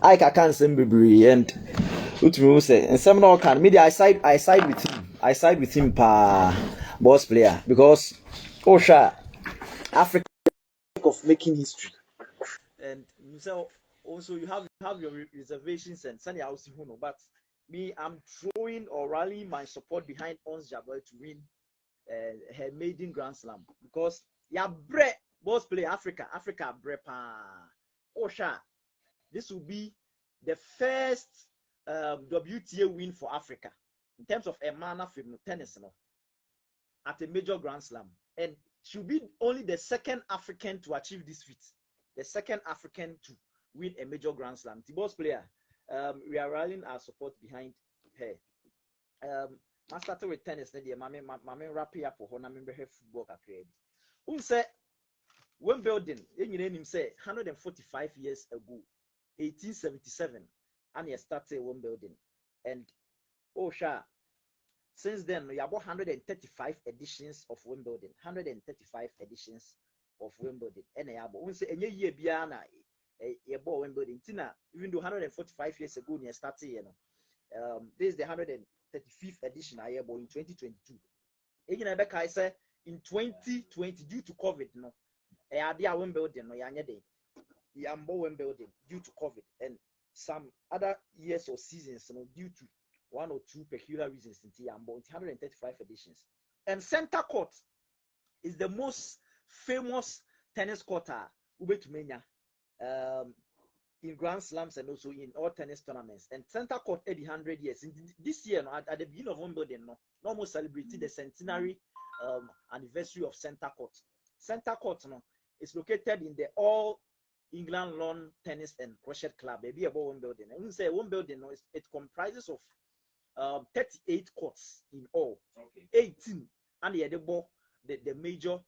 I can't say and Utmu say and some no can media I side with him. I side with him pa boss player because Osha Africa of making history. And so also you have your reservations and Sunny House but me I'm throwing or rallying my support behind Ons Jabeur to win her maiden Grand Slam because yeah bre boss play Africa bre pa Osha. This will be the first WTA win for Africa in terms of a manner film tennis no, at a major Grand Slam, and she'll be only the second African to achieve this feat, the second African to win a major Grand Slam. The boss player, we are rallying our support behind her. I started with tennis. Mame wrap up for her. I remember her football career. Who said Wimbledon? You name him say 145 years ago. 1877 and he started Wimbledon and since then we have 135 editions of Wimbledon 135 editions of Wimbledon and we say any year biana Wimbledon even though 145 years ago he started this is the 135th edition I in 2022 I say in 2020 due to COVID no Wimbledon no Yambo Wimbledon due to COVID and some other years or seasons due to one or two peculiar reasons in Yambo 135 editions. And center court is the most famous tennis court in Grand Slams and also in all tennis tournaments. And center court 100 years. In this year, at the beginning of Wimbledon, almost celebrated the centenary anniversary of center court. Center court is located in the All England Lawn Tennis and Crochet Club, maybe about Wimbledon. And we say Wimbledon, it comprises of 38 courts in all, 18, and the major,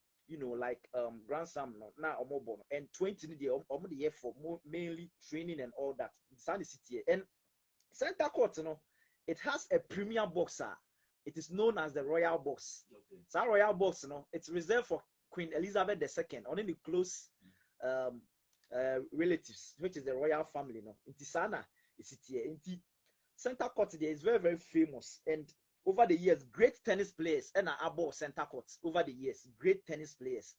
like Grand Slam now and 20 the year for mainly training and all that. City and center court, it has a premier boxer. It is known as the Royal Box. So Royal Box, it's reserved for Queen Elizabeth II, only the close relatives, which is the royal family. Intisana is it here. Center court there is very, very famous, and over the years, great tennis players and above center courts over the years, great tennis players.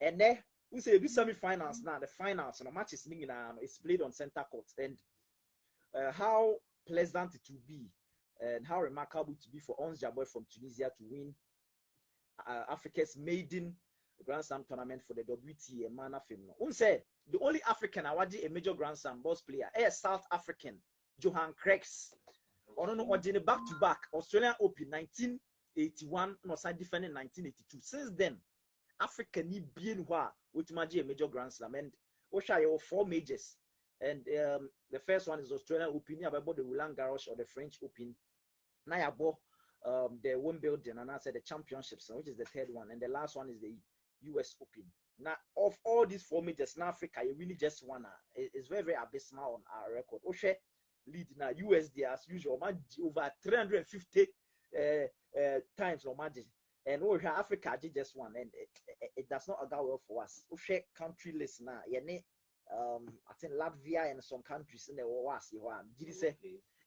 And then we say this semi-finals now, the finals, matches is played on center courts, and how pleasant it will be, and how remarkable it will be for Ons Jabeur from Tunisia to win Africa's maiden Grand Slam tournament for the WTA Mana Femno. Who said the only African awarded a major Grand Slam boss player, a South African, Johan Craigs. On back to back Australian Open 1981, no side defending 1982. Since then, Africa need being with a major Grand Slam and Osha 4 majors. And the first one is Australian Open, about the Roland Garros or the French Open. Now about the Wimbledon and I said the championships, which is the third one, and the last one is the US Open. Now, of all these 4 majors in Africa, you really just wanna. It's very, very abysmal on our record. Oshe lead now USD as usual, over 350 times no margin. And Oshe Africa just won, and it does not go well for us. Oshe country list now, I think Latvia and some countries in the was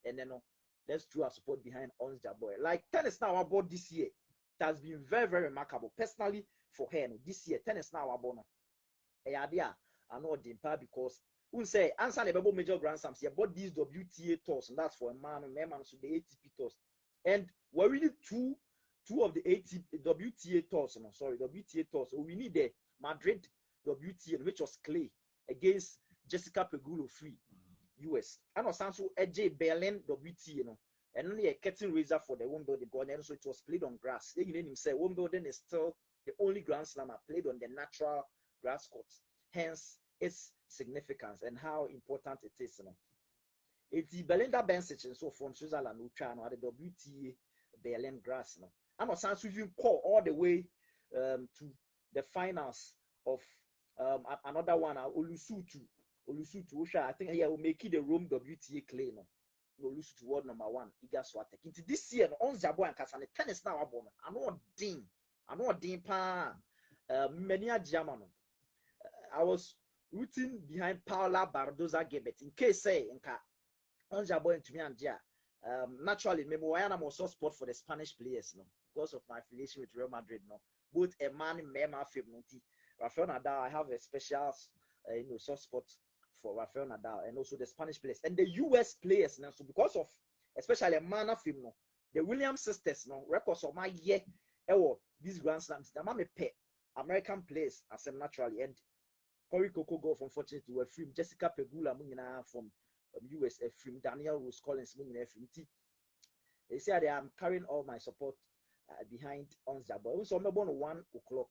and then let's do our support behind Ons Jabeur. Like tennis now about this year, it has been very, very remarkable. Personally, for her this year, tennis now about I know the because we say answer the major Grand Slams here, but these WTA tours, and that's for a man so the ATP tours. And we're really two of the WTA tours, WTA tours. So we need the Madrid WTA, which was clay against Jessica Pegula free. US. And also AJ Berlin WTA, and only a curtain raiser for the Wimbledon, and so it was played on grass. They didn't say Wimbledon is still the only Grand Slam played on the natural grass courts. Hence its significance and how important it is. It's the Belinda Bencic and so from Switzerland who try at the WTA Berlin grass. And also even call all the way to the finals of another one, Olusutu, I think he will make it the Rome WTA clay. Olusutu world number 1. Iga Swiatek. Into this year, Ons Jabeur and Kasane tennis now abon. I know ding pa. Many a German. I was rooting behind Paula Bardoza Gebet. In case say Nka Onja boy to me and Jia. Naturally, maybe I am also support for the Spanish players, no, because of my affiliation with Real Madrid, no. Both a man in Mema Fibnoti, Rafael Nadal. I have a special, soft spot for Rafael Nadal, and also the Spanish players and the US players now. So because of especially a man of him, no, the Williams sisters, no, records of my year, these Grand Slams, the mama pay American players as naturally, and Corey Coco Golf, unfortunately, were free. Jessica Pegula from US, from Daniel Rose Collins, they say they am carrying all my support behind Onzabo. So I'm about 1 o'clock.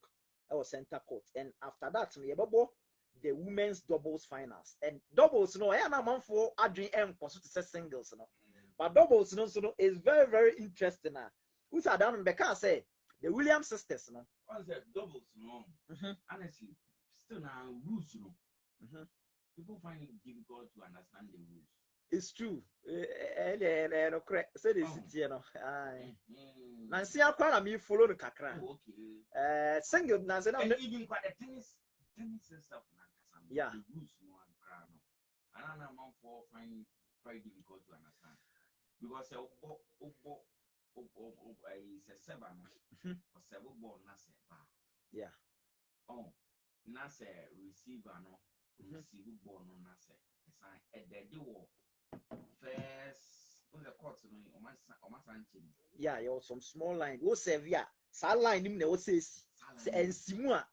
That was center court, and after that, we have the women's doubles finals. And doubles, no, I am a for Adrian M. to say singles, no, but doubles, no, so is very, very interesting. Who's are down? Because say the Williams sisters, no. What's that doubles, no? Honestly, still now rules, you know. People find it difficult to understand the rules. It's true. Correct. Say this, you know. Nancy, I can't me follow the kakra. Okay. Single Nancy, even quite a tennis stuff. Yeah. The rules, no one crown. And I'm not for finding very difficult to understand because it's a 7 or 7 ball, yeah. Oh, Nasa receiver no. Receive ball no nasa. At the door first on the court yeah, you some small line. Go save ya. Sal line him ne says and Simua.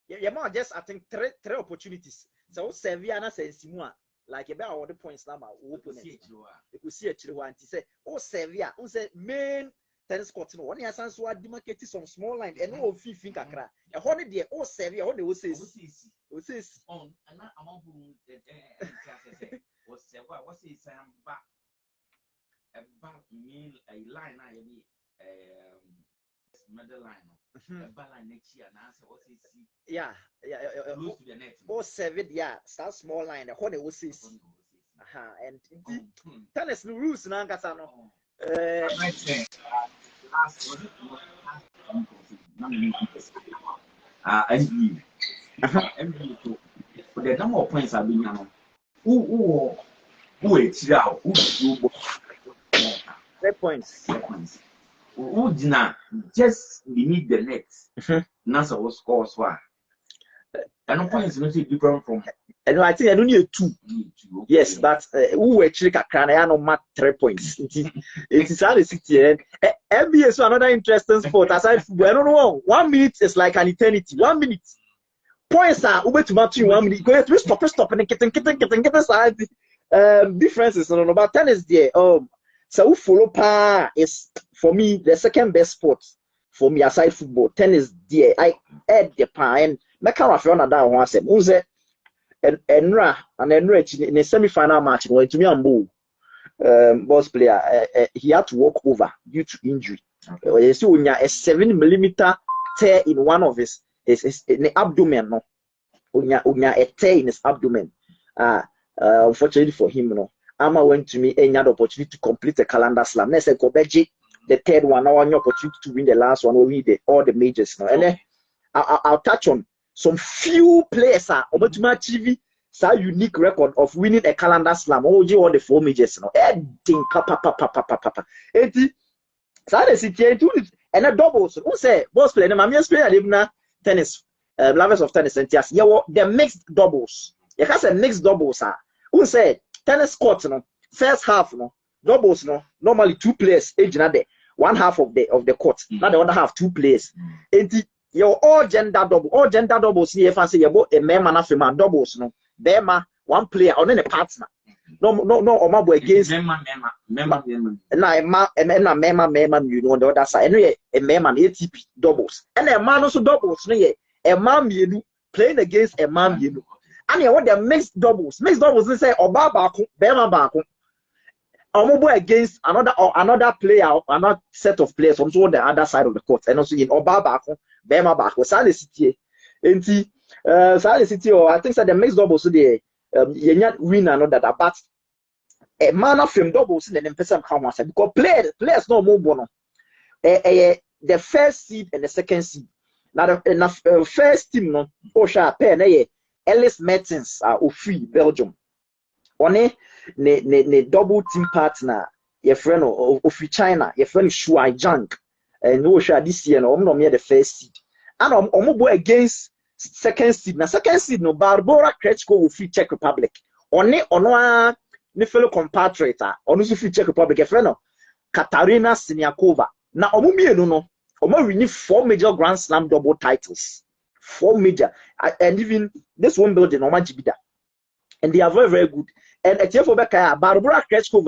Yeah, just I think three opportunities. So save ya na say Simua. Like about all the points now open. You could see a children to say, oh save ya, who said main tennis court no one has answered demarcated some small line and no fee think a honey dear, oh save ya, what they will say. On and I'm on who was what's his back about meal a line I be middle line a ball line next year and answer what's his yeah close to the net or 7 yeah start small line the honey will say and tennis no rules na ngasa no the number of points have been who it's out, who 3 points. Who did not just limit the net. NASA was scores one. And no points not different from. And I think I don't need 2. Yes, but who actually can I no mark 3 points. It is how the city. NBA is another interesting sport. Aside from I don't know, 1 minute is like an eternity. 1 minute. Points are over to match in 1 minute. Go ahead, stop and get side. Differences no but tennis there. So follow pa is for me the second best sport for me aside football. Tennis there. I add the pa and make a Rafael Nadal once say Enra in the semi-final match going to me and Boo boss player he had to walk over due to injury. You see when a 7mm tear in one of his in the abdomen no. Unya a tear in his abdomen. Unfortunately for him, no. Ama went to me any other opportunity to complete a calendar slam. Next, Kobeji, the third one, now an opportunity to win the last one, we win all the majors. No. And then I'll touch on some few players are about to achieve a unique record of winning a calendar slam. Oh, you all the 4 majors. No, everything, papa. And a doubles. Who say boss player? I'm just playing tennis, lovers of tennis and yes, yeah, the mixed doubles. You can say mixed doubles. Who say tennis court? No, first half no doubles. No, normally 2 players age there. 1 half of the court. Not the other half 2 players. And your all gender doubles. Here, fancy you a man and a female doubles. No, Bema 1 player or then a partner. No, or against member. And I man, you know, on the other side. Anyway, a man ATP doubles. And a man also doubles. No, a man you playing against a man you know. And you want the mixed doubles. Mixed doubles, they say, Oba Baku, Bema Baku. Omobo against another player, another set of players from the other side of the court. And also in Oba Baku, Bema Baku, Sally City. And Sally City, or I think that the mixed doubles today, you not win another, but a man of film doubles in the person come once because players no more bono. The first seed and the second seed. Now the first team no, oh sure pair Ellis Mertens free Belgium. One ne double team partner, your friend of China, your friend Shuai Zhang, and no share this year, no near the first seed. And Omobo against second seed. Now, second seed, no Barbara Krejciko will free Czech Republic. One ne fellow compatriot, on free Czech Republic, a friend of Katarina Siniakova. Now, no. We need 4 major Grand Slam double titles. 4 major. And even this one building, and they are very, very good. And at Yefobeka, Barbara Krejciko,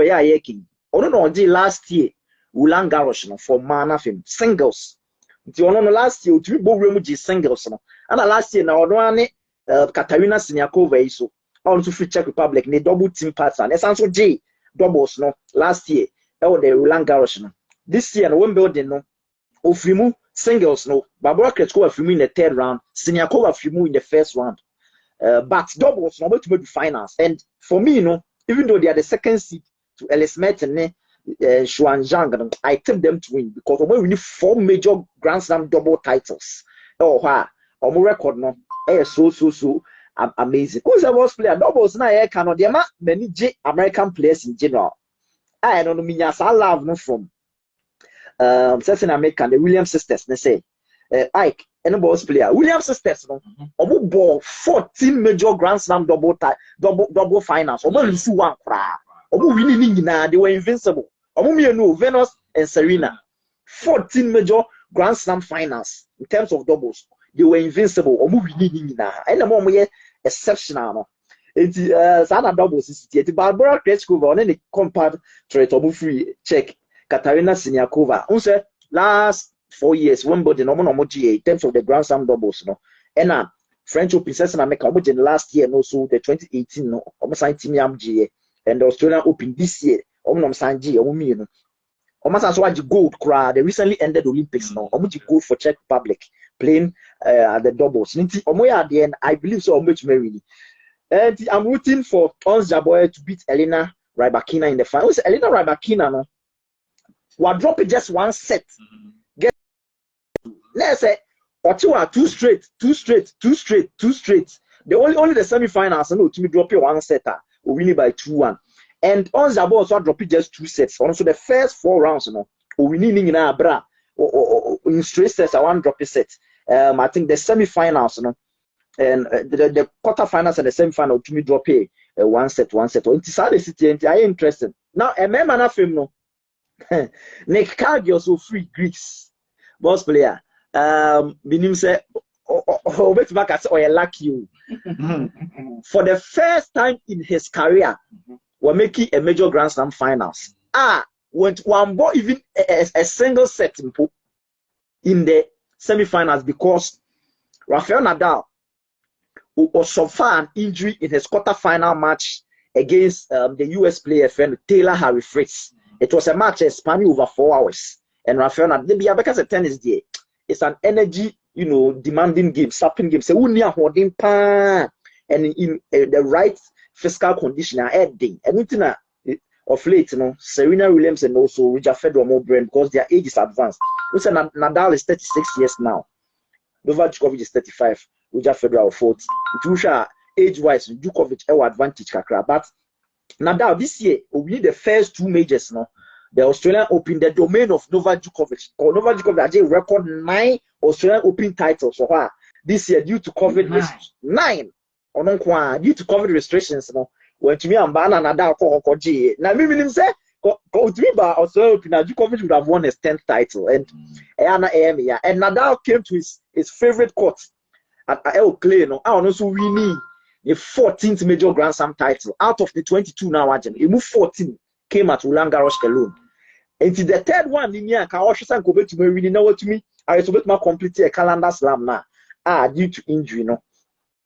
last year, Roland Garros for man of him, singles. Last year, 3 Boremuji singles. And last year, now, Katarina Siniakova, so on to free Czech Republic, they double team partner. And also J doubles, no, last year, the Roland Garros. This year, one building, no. Ofimu singles no Barbara Krejciko Ofimu in the 3rd round, Siniakova Ofimu in the 1st round. But doubles no to make finals. And for me, even though they are the 2nd seed to Ellis Mertens Xuan Zhang, I tip them to win because we need 4 major Grand Slam double titles. Oh wow, our record no so amazing. Who's the worst player? Doubles na cannot there many American players in general. I don't know I love no from certain American, the Williams sisters, they say, Ike, and a boss player. Williams sisters, no, ball 14 major Grand Slam double finals. Almost one cry. Winning, they were invincible. Venus and Serena, 14 major Grand Slam finals in terms of doubles. They were invincible. Winning, and the moment exceptional. It's Sana doubles. It's Barbara Krejciko, and the compatriot free Czech. Katarina Siniakova. Unse last 4 years, Wimbledon, no GA in terms of the Grand Slam doubles, no. And French Open session America, last year, no, so the 2018, no, almost signed Team GA, and the Australian Open this year, almost signed GA, almost as well gold crowd. They recently ended the Olympics, no, almost gold for Czech Republic playing the doubles. At the end, I believe so much really. And I'm rooting for Ons Jabeur to beat Elena Rybakina in the final. Elena Rybakina, no. We'll drop it just 1 set. Get let's say or 2 straight. The only the semi-finals, no, to me drop it 1 set, we win it by 2-1. And on Zabo also drop it just 2 sets. Also the first 4 rounds, we winning in our bra or in straight sets, I want drop a set. I think the semi-finals, and the quarterfinals and the semi-final to me drop a 1 set. Or it's sad city, I am interested. Now a man film no. Nick Cargill also free Greeks boss player. Binim say wait back at or lucky you. For the first time in his career, we're making a major Grand Slam finals. Went one ball even a single set in the semi-finals because Rafael Nadal was suffered an injury in his quarter-final match against the US player friend Taylor Harry Fritz. It was a match spanning over 4 hours. And Rafael Nadal, because of tennis day, it's an energy, demanding game, sapping game. So we are holding pan and in the right physical condition are adding. And of late, Serena Williams and also Roger Federer more brain because their age is advanced. We say Nadal is 36 years now. Novak Djokovic is 35. Roger Federer 40. Age-wise, Djokovic has advantage kakra, but Nadal this year we need the first 2 majors, the Australian Open, the domain of Novak Djokovic. Novak Djokovic actually record 9 Australian Open titles so far this year due to COVID 9. Due to COVID restrictions, when to me and Bana Nadal G. Now me say Australian Open, Djokovic would have won his 10th title, and Nadal came to his favorite court at El Clay. I also winning the 14th major Grand Slam title out of the 22 now. He moved 14 came at Roland Garros alone. And the 3rd one in here, Kawashisan go to me really know what to me. I was about to complete a calendar slam now. Due to injury,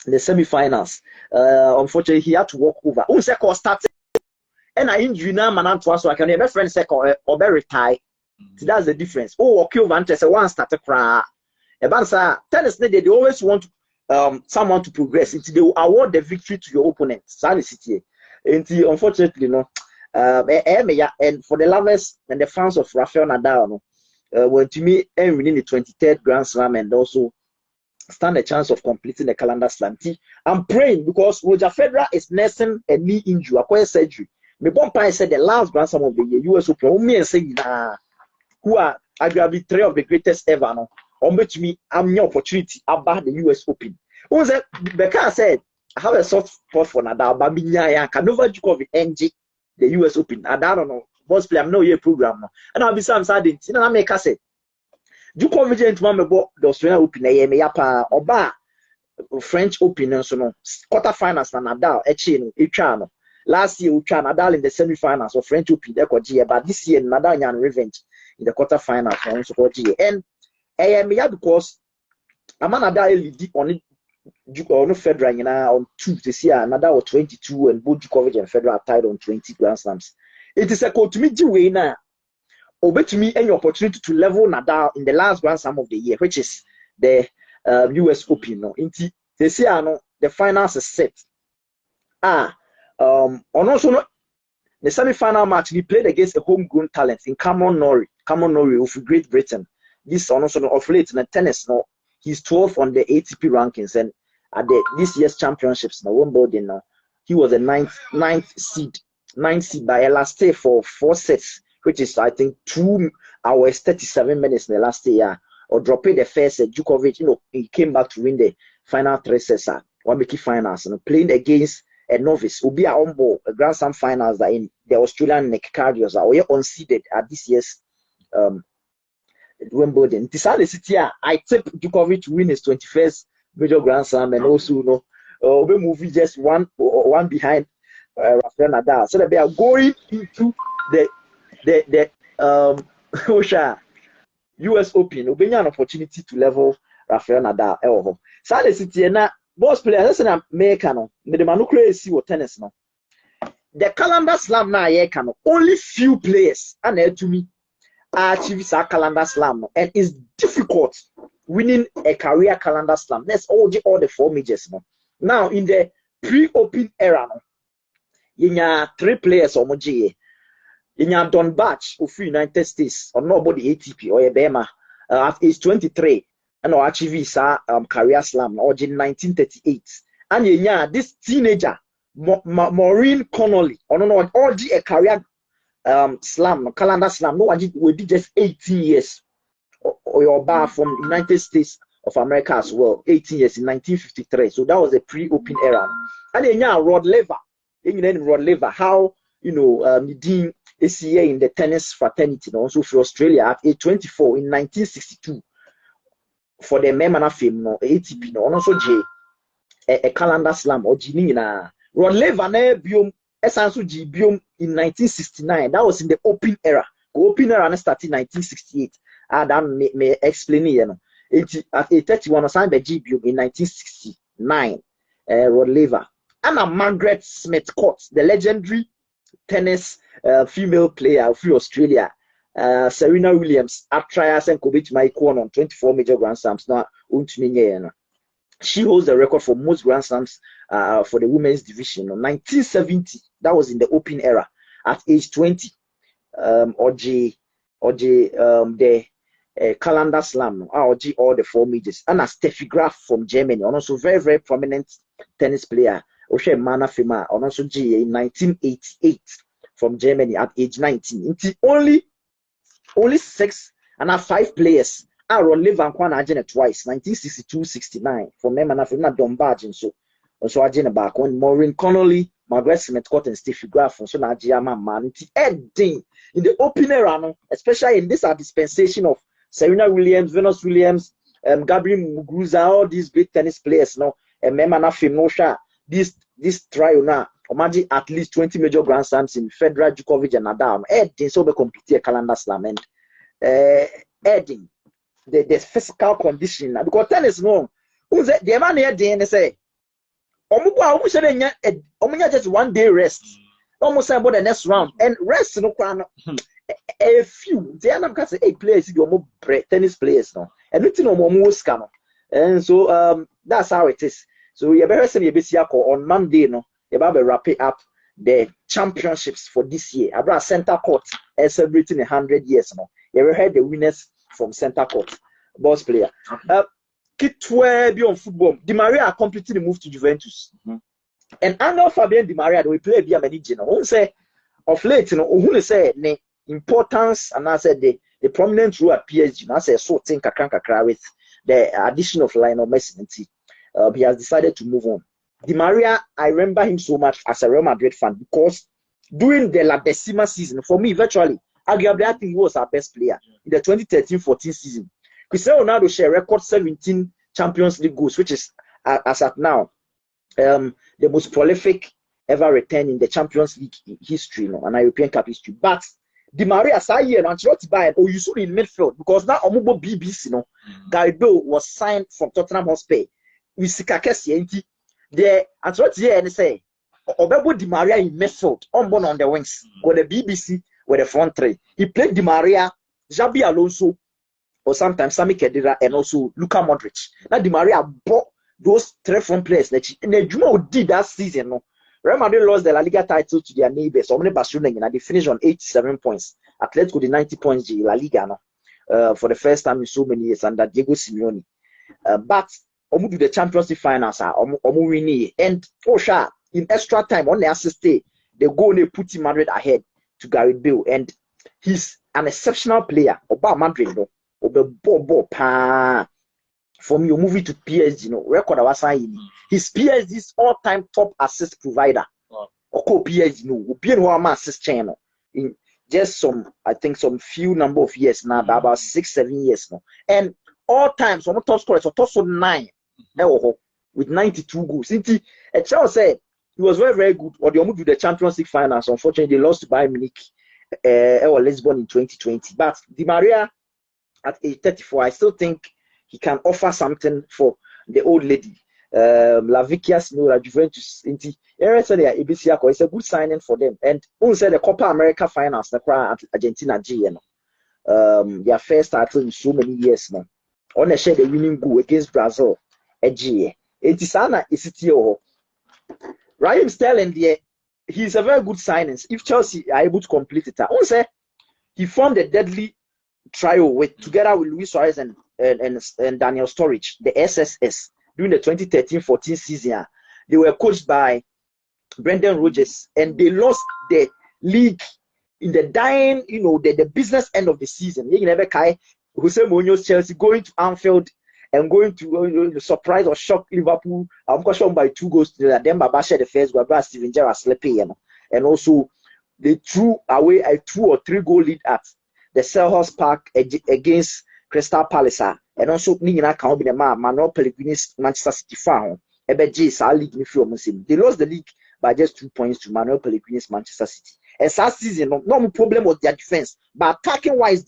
the semi-finals. Unfortunately, he had to walk over. Who said started? And I injury now, man, so I can have a friend say or be retired. So that's the difference. Okay, over and say one started cry. Ebansa tennis they always want someone to progress until they will award the victory to your opponent. Until unfortunately, and for the lovers and the fans of Rafael Nadal, when to me winning the 23rd Grand Slam and also stand a chance of completing the calendar slam. I'm praying because Roger Federer is nursing a knee injury, acquired surgery. Me Bompa said the last Grand Slam of the year, US Open, me and saying, who are arguably three of the greatest ever, no, or to me, I'm no opportunity about the US Open. Who said, Becca said, I have a soft spot for Nadal, but I can never Djokovic NG the US Open. I don't know, boss play, I'm no year program, no. And I'll be some sad, you know, I make a say. Djokovic and Mama bought the Australian Open, me yapa, oba French Open, so no, quarterfinals, and Nadal, Echino, last year, Nadal in the semi-finals of French Open, but this year, Nadal and revenge in the quarterfinals, and because I'm Nadal lead on it. Federer on 2 this year, Nadal was 22, and both Djokovic and Federer are tied on 20 Grand Slams. It is a call to me, way now. Obey to me any opportunity to level Nadal in the last Grand Slam of the year, which is the US Open. No, into this year, no, the finals is set. On also the semi-final match, he played against a homegrown talent in Cameron Norrie of Great Britain. This also of late in the tennis, no. He's 12th on the ATP rankings, and at this year's championships, now Wimbledon, he was a ninth seed by a last day for 4 sets, which is I think 2 hours 37 minutes in the last year. Or dropping the first set, Djokovic, he came back to win the final 3 sets, one big finals, and playing against a novice, who be on board a Grand Slam finals that in the Australian Nick Kyrgios are unseeded at this year's Wimbledon. I tip Djokovic to win his 21st major Grand Slam, and also movie just one behind Rafael Nadal. So that they are going into the US Open. Will be an opportunity to level Rafael Nadal. So the na boss players. Listen, America no. The manukle see what tennis no. The calendar slam na only few players and to me. Achieve a calendar slam, and it's difficult winning a career calendar slam. That's all the 4 majors. Now in the pre-open era, you have 3 players or more. You have Don Batch of United States or nobody ATP or Bema at age 23 and achieve a career slam or in 1938. And you have this teenager Maureen Connolly or no all a career slam, calendar slam. No, we did just 18 years. Or your bar from United States of America as well. 18 years in 1953. So that was a pre-open era. And then Rod Laver, how Dean ACA in the tennis fraternity, also for Australia at age 24 in 1962 for the Memana film, ATP, and also a calendar slam or Ginina. Rod Laver, Esansu Gibium in 1969. That was in the open era. The open era started in 1968. That may explain it. At age 31, signed by Gibium in 1969. Rod Laver. Anna Margaret Smith Court, the legendary tennis female player of Australia. Serena Williams, actress and Kobe Maikon on 24 major Grand Slams. Now, she holds the record for most Grand Slams for the women's division. 1970, that was in the open era. At age 20, the calendar slam, all the 4 majors. And Steffi Graf from Germany, and also very, very prominent tennis player. Oshe Mana Fema, and also in 1988 from Germany at age 19. Only 6 and 5 players. Aaron Levan Agena twice, 1962-69 from Memana Fema Dombaj and so Agena back when Maureen Connolly, Margaret Smith Court and Steffi Graf from Sonajiama Man. Ending in the open era, especially in this dispensation of Serena Williams, Venus Williams, Gabriel Muguruza, all these great tennis players now, and Memana Fema, this trial now, imagine at least 20 major Grand Slams in Federer, Djokovic, and Nadal. Ending so we complete a calendar slam and ending the physical condition because tennis no. Who's the man here? They say, almost just 1 day rest. Almost about the next round and rest no a few. The other can say 8 players you more tennis players no. And nothing no more scam. And so that's how it is. So you better send your BC on Monday no. You better wrap it up the championships for this year. About center court celebrating 100 years no. You ever heard the winners from center court, boss player. kitwe be on football. Di Maria completely moved to Juventus. And Angel Fabian Di Maria, we play be a manager. Who say of late, who say the importance and I said the prominent role at PSG. I say so think kakra with the addition of Lionel Messi. He has decided to move on. Di Maria, I remember him so much as a Real Madrid fan because during the La Decima season, for me, virtually, arguably, I think he was our best player in the 2013-14 season. Cristiano Ronaldo share record 17 Champions League goals, which is, as at now, the most prolific ever return in the Champions League history, and European Cup history. But Di Maria, and Ancelotti buy you saw in midfield because now Omubo BBC, Gareth Bale was signed from Tottenham Hotspur. We see Kakesi, the Ancelotti and say, Obebo Di Maria in midfield, on the wings, with the BBC, with the front three. He played Di Maria, Xabi Alonso, or sometimes Sami Khedira, and also Luka Modric. Now Di Maria bought those three front players. And the Juma did that season. No, Real Madrid lost the La Liga title to their neighbors. So Barcelona, they finished on 87 points. Atletico the 90 points in La Liga, no, for the first time in so many years under Diego Simeone. But Omu do the Champions League finals, Omu win, and Osha in extra time on the assist day, they go and they put Madrid ahead to Gareth Bale, and he's an exceptional player. Oba Madrid, no, Oba Bobo pa. For me, you move it to PSG, record I was saying. His PSG's all-time top assist provider. Oko PSG, no, be no assist channel in just some few number of years now, about 6-7 years now, and all times on top scorer, so top 9, with 92 goals. Charles said he was very, very good. Or they almost do the Champions League finals. Unfortunately, they lost to Bayern Munich or Lisbon in 2020. But Di Maria, at age 34, I still think he can offer something for the old lady. La Vecchia Signora Juventus. It's a good signing for them. And also the Copa America finals, the Argentina GN. Their first title in so many years now. On a share the winning goal against Brazil. It is Anna Isitio. Raheem Sterling there, he's a very good signing. If Chelsea are able to complete it, also he formed a deadly trio together with Luis Suarez and Daniel Sturridge, the SSS, during the 2013-14 season. They were coached by Brendan Rodgers, and they lost the league in the dying, the business end of the season. Jose Mourinho's Chelsea going to Anfield and going to surprise or shock Liverpool. I'm shocked by 2 goals to that. Then Baba shared the first goal, but Steven Gerrard sleeping, and also they threw away a 2 or 3 goal lead at the Selhurst Park against Crystal Palace, and also Nina can be the Manuel Pellegrini's Manchester City fan. They lost the league by just 2 points to Manuel Pellegrini's Manchester City. And last season, no problem was their defense, but attacking wise,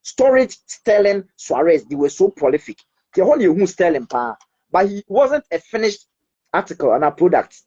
Sturridge, Sterling, Suarez, they were so prolific. They only who Sterling, but he wasn't a finished article and a product.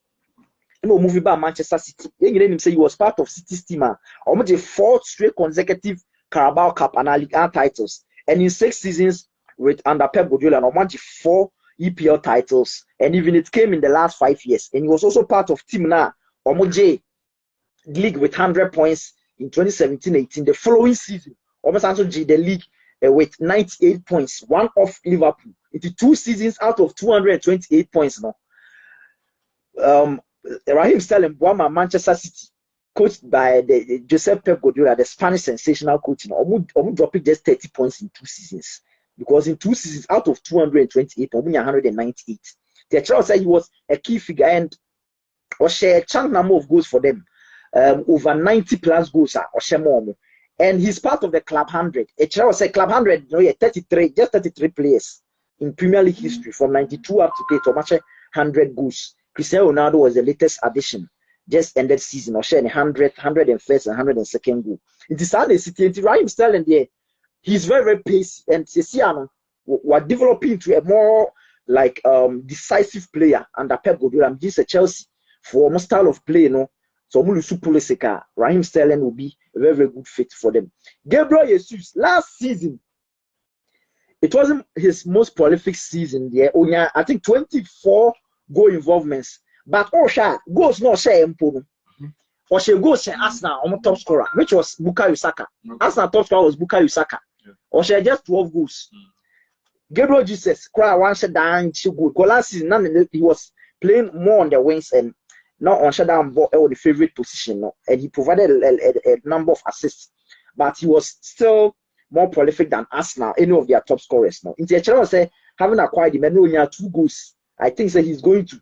Moving by Manchester City. He say he was part of City's team. Almost the 4th straight consecutive Carabao Cup and Ligue 1 titles, and in 6 seasons with under Pep Guardiola, and almost 4 EPL titles, and even it came in the last 5 years. And he was also part of team now, almost league with 100 points in 2017-18. The following season, almost also the league with 98 points, one off Liverpool. Into 2 seasons out of 228 points now. Raheem Sterling, Boama, Manchester City, coached by the Josep Pep Guardiola, the Spanish sensational coach, almost dropping just 30 points in 2 seasons. Because in 2 seasons out of 228, 198. The Charles said he was a key figure and or share a chunk number of goals for them. Over 90 plus goals or share more. And he's part of the Club 100. A Charles said Club 100, 33 players in Premier League history from 92 up to date, or much 100 goals. Cristiano Ronaldo was the latest addition. Just ended season or sharing 100, 101st and 102nd goal. It is how they sit. Raheem Sterling there, he's very, very pacey, and Cesiano were developing into a more like decisive player under Pep Guardiola. Just a Chelsea for almost style of play, So Raheem Sterling will be a very, very good fit for them. Gabriel Jesus, last season, it wasn't his most prolific season there. I think 24 goal involvements. But goals not share Mpono. Or she goes share Arsenal on top scorer, which was Bukayo Saka. Arsenal top scorer was Bukayo Saka. Or she just 12 goals. Gabriel Jesus, cry one shut down, she good. Last season, he was playing more on the wings and not on shut down ball or the favorite position. No? And he provided a number of assists, but he was still more prolific than Arsenal, any of their top scorers. No, in the say having acquired him, and only 2 goals, I think that he's going to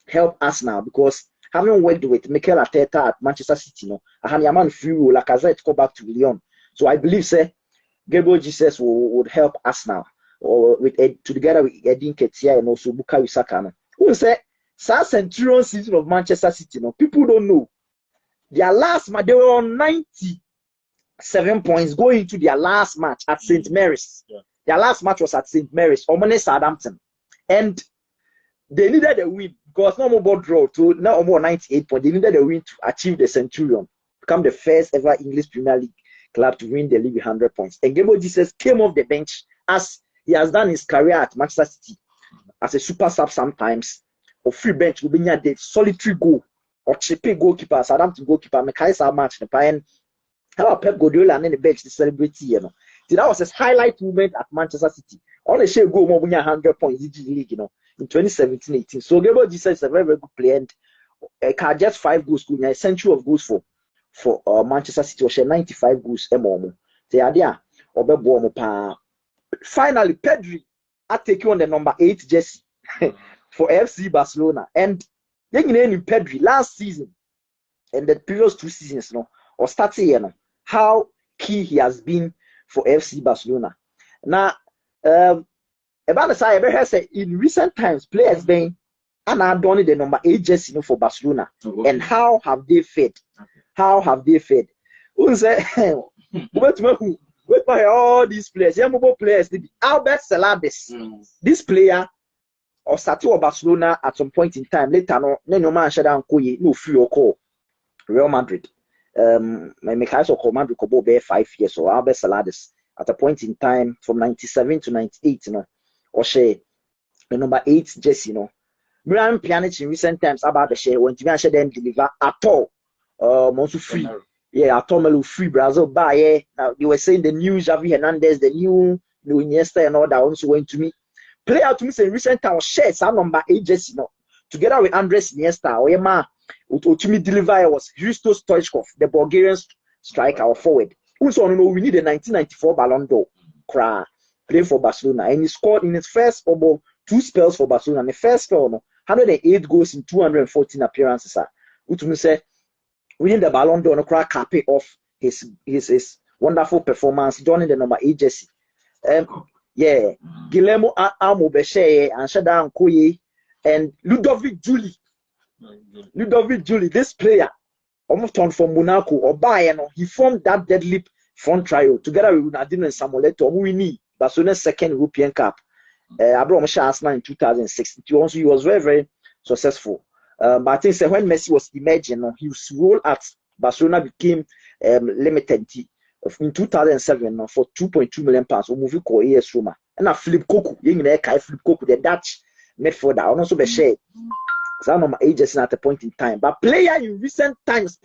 help Arsenal because having worked with Mikel Arteta at Manchester City, no, Ahaniaman free will, Lacazette go back to Lyon. So I believe, say, Gabriel Jesus would help Arsenal or with together with Edin Ketia and also Bukayo Saka. No, who say, Centurion season of Manchester City, no, people don't know. Their last match, they were on 97 points going into their last match at St. Mary's. Yeah. Their last match was at St. Mary's, Omane Southampton. And they needed a win because no more draw to now more 98 points. They needed a win to achieve the Centurion, become the first ever English Premier League club to win the league with 100 points. And Gabriel Jesus came off the bench as he has done his career at Manchester City as a super sub sometimes, or free bench will be near the solitary goal or chippy goalkeeper, Southampton goalkeeper, Mekaisa match the Pine. How about Pep Guardiola and then the bench to celebrate, you know. So that was his highlight moment at Manchester City. On the share goal, more 100 points in the league, you know, in 2017-18. So Gabriel Jesus is a very, very good player and can just 5 goals, a century of goals for Manchester City, or share 95 goals. They are there. Finally, Pedri, I take you on the number 8 jersey for FC Barcelona. And in Pedri last season and the previous 2 seasons, you know, or starting here, you know, how key he has been for FC Barcelona. Now, about the side, I say in recent times, players been and are done the number 8 jersey, you know, for Barcelona. And how have they fared? How have they fared? Who say, wait for all these players, young players, Albert Celades, this player or started with Barcelona at some point in time. Later, no man shut down no free or call Real Madrid. My mechanical call Madrid could be 5 years. So Albert Celades at a point in time from 97 to 98, you know, or share the number 8 jersey, you know. Brian Pjanic in recent times about the share when Tivian then deliver at all. Also free. Yeah, at all free Brazil buy. Now you were saying the new Xavi Hernandez, the new Iniesta and all that also went to me. Player to me say in recent times share some number 8 jersey, you know, together with Andres Iniesta or Yema. Ultimate delivery was Hristo Stoichkov, the Bulgarian striker or forward. Also, we need a 1994 Ballon d'Or. Playing for Barcelona, and he scored in his first 2 spells for Barcelona. And the first spell, 108 goals in 214 appearances. Which means winning the Ballon d'Or, cap off his wonderful performance, joining the number 8 jersey. Yeah, Guillermo Almobeshe and Shada Nkoye and Ludovic Juli. Ludovic Juli, this player, almost turned from Monaco or Bayern, he formed that deadly front trio together with Ronaldinho and Samuel Eto'o, who we need Barcelona's second European Cup. Abraham Arsenal in 2006. He was very, very successful. But I think when Messi was emerging, his role at Barcelona became limited. In 2007, for £2.2 million, we moved to AS Roma. And I Philip Cocu, the Dutch midfielder, also be shared. Some of my agents at a point in time. But player in recent times,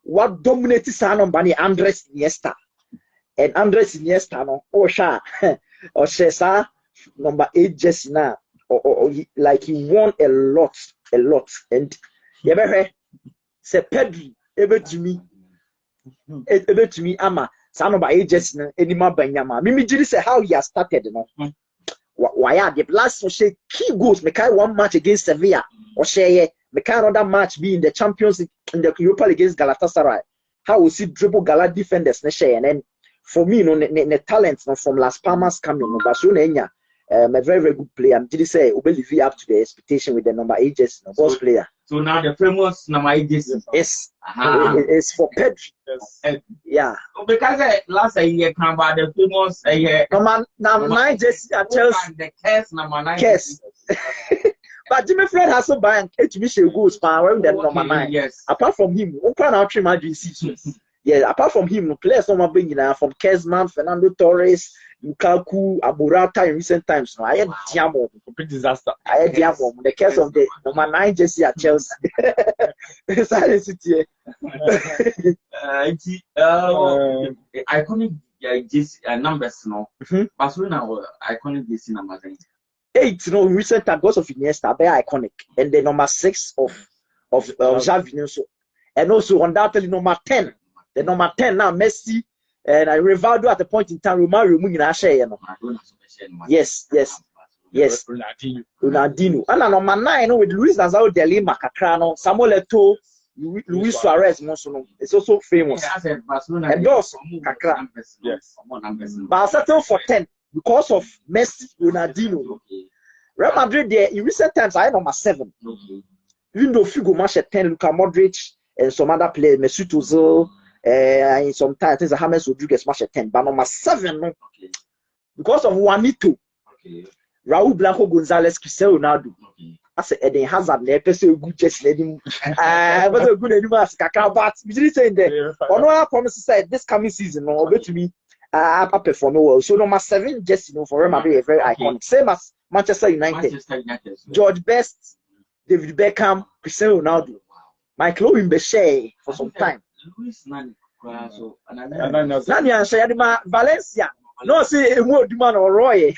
what dominated Sanon Bani Andres Iniesta. And Andres Iniesta, or Shesa, number 8 jersey now. Or like he won a lot. And you ever heard? Say Pedri, ever to me, Ama, some of my agents, Enima Banyama. Mimi Jiri say how he has started, you know. Why are the last key goals? Make one match against Sevilla or share make another match be in the Champions League in the Europa League against Galatasaray. How we see dribble Gala defenders and then for me, the talent from Las Palmas coming, Barcelona, a very, very good player. Did he say we live up to the expectation with the number 8 jersey, boss player? So now the famous number 8 jersey is for Pedri. Yeah. Because last year came about the famous number 9 jersey at Chelsea. The case number 9. Yes. But Jimmy Fred has a bank. HBC goes wearing the number 9. Yes. Apart from him, who can out Madrid seasons? Yeah. Apart from him, players not bringing from Kezman, Fernando Torres, Lukaku, Aburata in recent times. No, I had Diamo. Complete disaster. I had Diamo. The case of the number 9 jersey at Chelsea. Iconic just numbers no. Barcelona were iconic this number 8, you know, recent time because of Iniesta, very iconic, and the number 6 of Xavi, so, and also undoubtedly number 10, the number 10 now Messi and Rivaldo at the point in time Romario Mugina share, you know. Yes. Ronaldinho. And number 9 with Luis Nazario de Lima, Cacrano, Samuel Eto'o, Luis Suarez, it's also famous. And those Cacra. Yes. But I settle for 10 because of Messi, Ronaldinho. Real Madrid there in recent times I number 7. Even though Figo match at 10, Luka Modric and some other players, Mesut Ozil, in some times James Rodriguez match at 10, but number 7 because of Juanito. Raul Blanco Gonzalez, Cristiano Ronaldo. I said Eden Hazard, they person good just let him. But a good anymore as Kakao, but we didn't say that. On all our promises said this coming season, no, bet to me, I perform well. So number 7, just for Real Madrid, very iconic. Same as Manchester United. George Best, David Beckham, Cristiano Ronaldo. Michael Owen Bechet for some time. Valencia. No, say a more demand or Roy.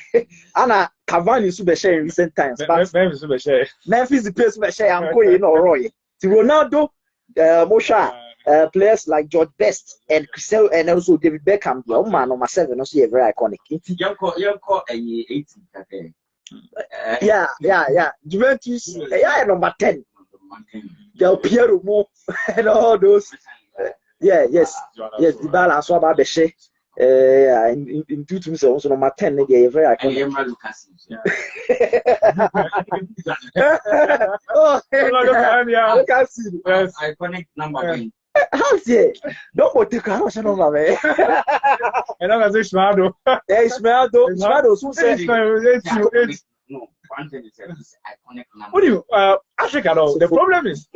Anna Cavani super share in recent times. Memphis the place where share and going or Roy. To Ronaldo, Mosha, players like George Best and Cristiano and also David Beckham. Man, number 7, also very iconic. Yeah. Juventus, number 10. Del Piero Mo and all those. Yes. The balance of Abeshe. In 2 teams also number 10 they are very iconic. Iconic number. How's it? Don't put the car on number, man. And I'm going to Ismael. Ismael, who says no, one thing is iconic number. What do you Africa? The problem is,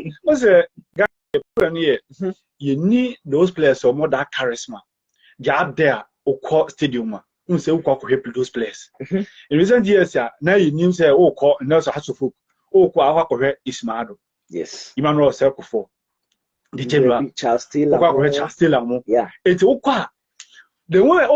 you need those players or more that charisma. You're up there, or stadium. You say, help those players. In recent years, now you need to say, and also has to correct Ismael. Yes. Emmanuel Circle for the chamber. Charles Taylor. Yeah. It's okay. The way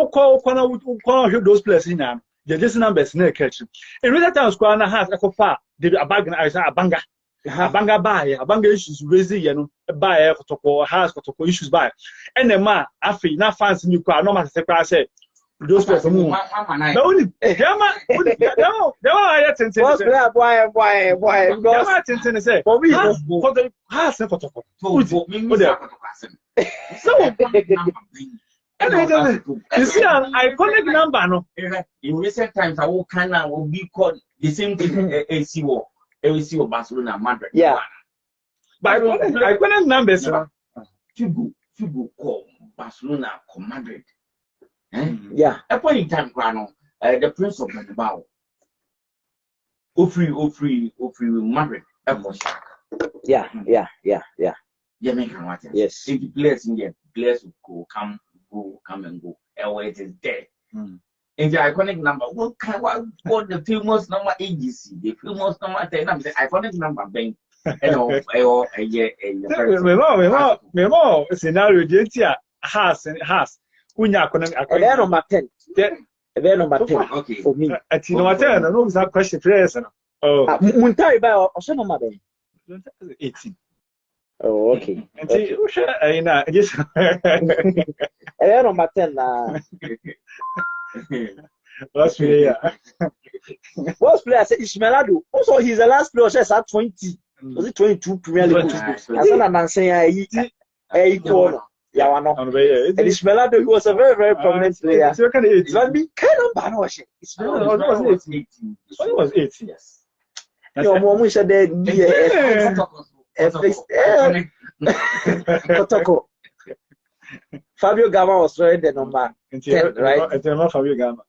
those players in them, they're just numbers in the catch. In recent times, Kwana has a far, the Abanga. Abanga buy, Abanga issues raising, buy for has for issues by. And the man, after now fans in you car, no matter the say those players are moving. No, only Gamma, I attend to why, because say, for me, for the has for so, you see an iconic number, no? In recent times, I will kind of be called the same thing AC or Barcelona, Madrid. Yeah. But iconic numbers, Figo call Barcelona, Madrid. Yeah. At point in time, Grano, the Prince of Benabao. Ofri Madrid. Yeah. Jamaican water. Yes. If the players in there, players will come and go. It is there. And the iconic number, what the famous number agency, the famous number 10, the iconic number bank. Scenario has. Number 10. Number 10. Okay. For me. At number 10, I know that question. Oh, Muntari by also number 18. Oh, okay. And just number 10. Last player. First player said Ismaelado. Also, he's the last player at 20. Was it 22 Premier League? I said, I'm saying, equal. Yeah, I know. And Ismaelado, he was a very, very prominent player. So kind of 18. Let me kind of ban was it. Ismaelado was 18. It was 18. Yes. Your mom said that. Kotoko. Fabio Gama was wearing the number 10, right? It's not Fabio Gama.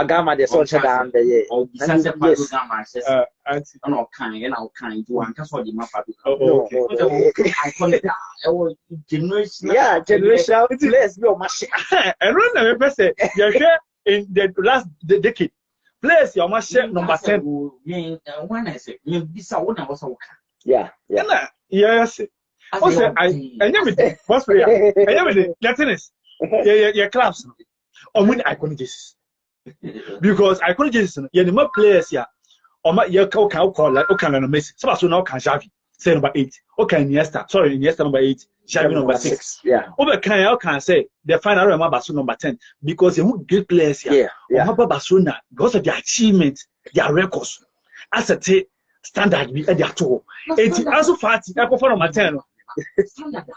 Gama, the social down there. Yes. No, kind, one can for the Mafia. Yeah, generation. Let's go, machine. And when I say, you're here in the last decade, place your machine number 10. When I say, this one was okay. Yeah. Yes. Also, I never did. What's for you? I never did. That is. Yeah, claps. or win iconic jerseys. Because iconic jerseys, you know, more players here. Or my you can call like okay, no Messi. So now can Xavi say number 8. Okay, Iniesta. Sorry, Iniesta number 8. Xavi number 6. Yeah. Over can say the final remember Barcelona number 10 because they would great players here. Yeah. Barcelona because of their achievement, their records. As a standard we at their tour. It also party. I go for number 10. Standard.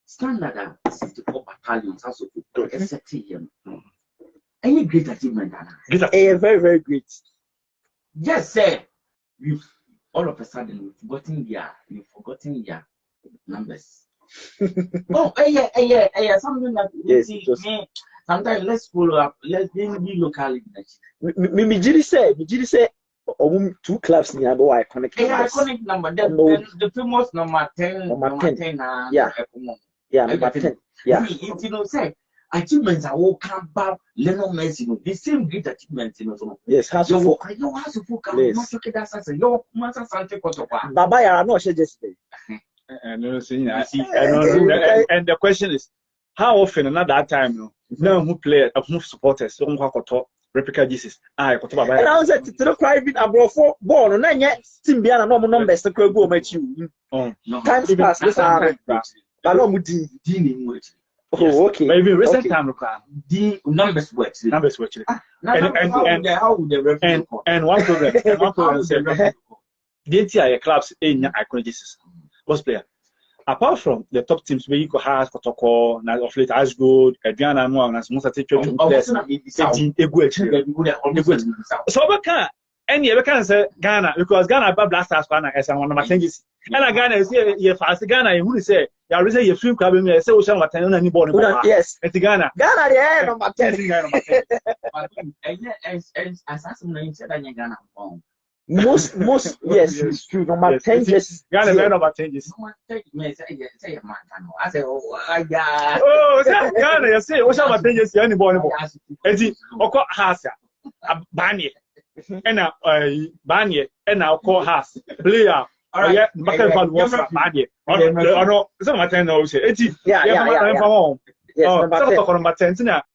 Standard 64 battalions also to SKB. Any great achievement, Very, very great. Yes, sir. We've all of a sudden forgotten their numbers. Oh, yeah. Something that Yes, sometimes let's follow up. Let's be locally. Me say, 2 clubs near the iconic. Iconic number. The famous number 10. Number 10. Yeah, number 10. Yeah. You know, say. Achievements are all come back. Lionel Messi, the same great achievements, you know. Yes, has to focus. Baba, you are not sure just And the question is, how often at that time, no who play who supporters, who replica Jesus. I got Baba. And I was at the private abroad for born, and then yet, Timbiana normal numbers to go met you. Times pass, this are Balomudi. Oh, okay. Maybe recent time, the numbers work. And one program, the clubs in iconic Jesus was player. Apart from the top teams where you could have Kotoko, of late Ashgood, Adriana, and most of the players, so we can any we can say Ghana because Ghana blasters as one of my things. And Ghana is here fast Ghana, who say, you reason you film club, say, we shall attend any body. Yes, it's Ghana. Ghana, number 10. Most, yes, it's true. Number 10, yes. Ghana, number 10, yes. Oh, Ghana, you say, we shall attend yes, anybody. And the Oko has a Banye, and a Banye, and our call has player. All right, Banye. Oh, no, some attend also. Yeah. Number 10.